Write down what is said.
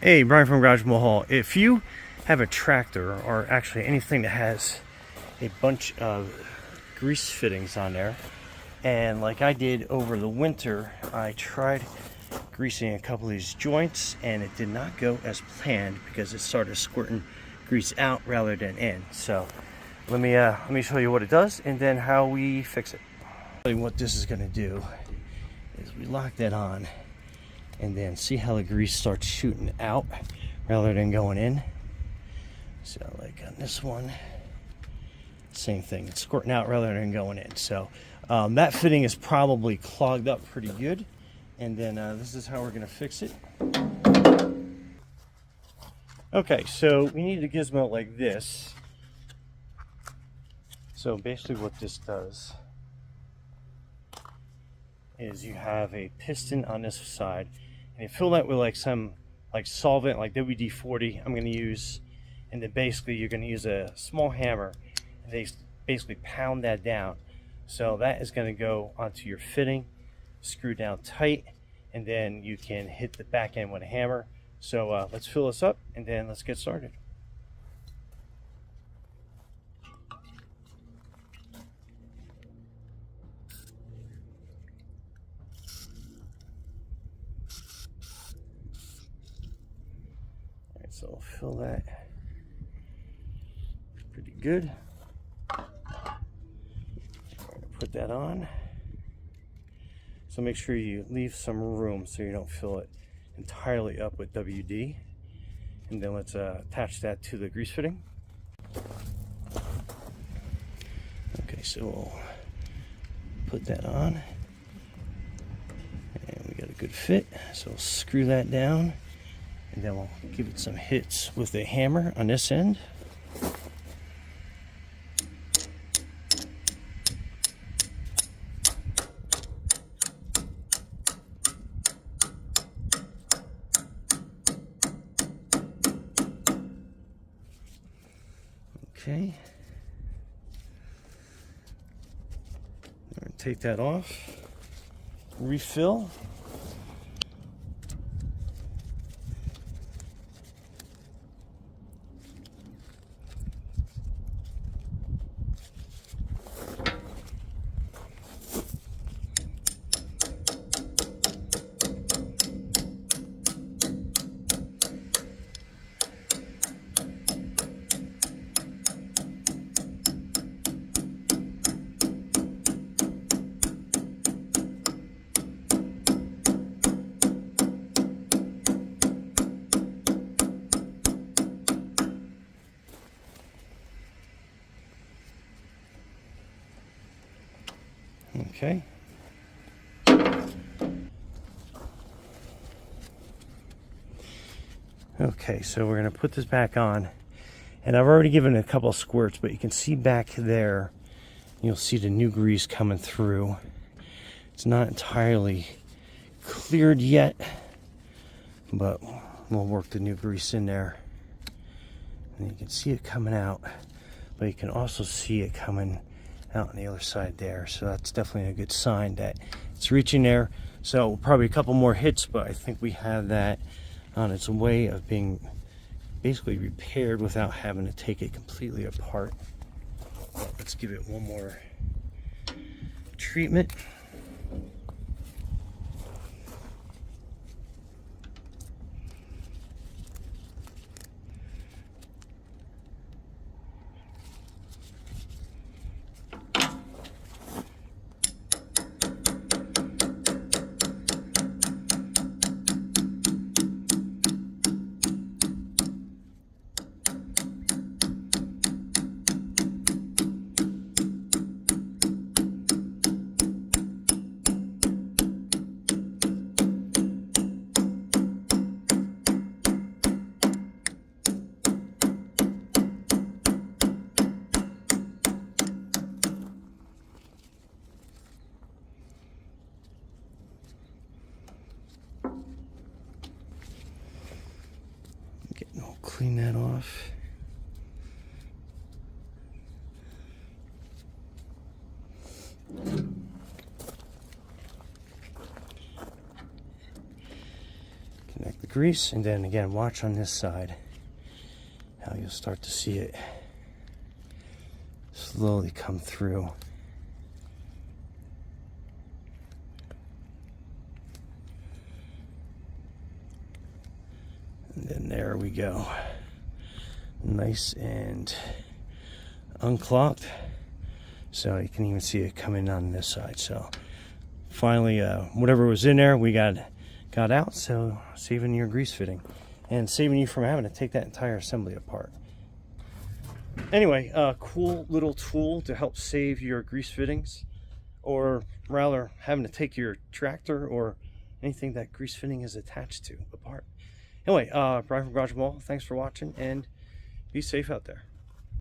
Hey, Brian from Garage Mahal. If you have a tractor or actually anything that has a bunch of grease fittings on there, and like I did over the winter, I tried greasing a couple of these joints and it did not go as planned because it started squirting grease out rather than in. So let me show you what it does and then how we fix it. What this is going to do is we lock that on and then see how the grease starts shooting out rather than going in. So like on this one, same thing, it's squirting out rather than going in. So that fitting is probably clogged up pretty good, and then this is how we're going to fix it. Okay, so we need a gizmo like this. So basically what this does is you have a piston on this side, and you fill that with like some solvent like WD-40 I'm going to use, and then basically you're going to use a small hammer and they basically pound that down. So that is going to go onto your fitting, screw down tight, and then you can hit the back end with a hammer. So let's fill this up and then let's get started. So I'll fill that pretty good. Put that on. So make sure you leave some room so you don't fill it entirely up with WD. And then let's attach that to the grease fitting. Okay, so we'll put that on. And we got a good fit. So we'll screw that down. And then we'll give it some hits with a hammer on this end. Okay. Take that off. Refill. Okay. Okay, so we're going to put this back on. And I've already given it a couple of squirts, but you can see back there, you'll see the new grease coming through. It's not entirely cleared yet, but we'll work the new grease in there. And you can see it coming out, but you can also see it coming out on the other side there. So that's definitely a good sign that it's reaching there. So probably a couple more hits, but I think we have that on its way of being basically repaired without having to take it completely apart. Let's give it one more treatment. I'll clean that off. grease, and then again, watch on this side how you'll start to see it slowly come through. And then there we go. Nice and unclogged. So you can even see it coming on this side. So finally, whatever was in there, we got out. So saving your grease fitting and saving you from having to take that entire assembly apart. Anyway, cool little tool to help save your grease fittings, or rather having to take your tractor or anything that grease fitting is attached to apart. Anyway, Brian from Garage Mall, thanks for watching, and be safe out there.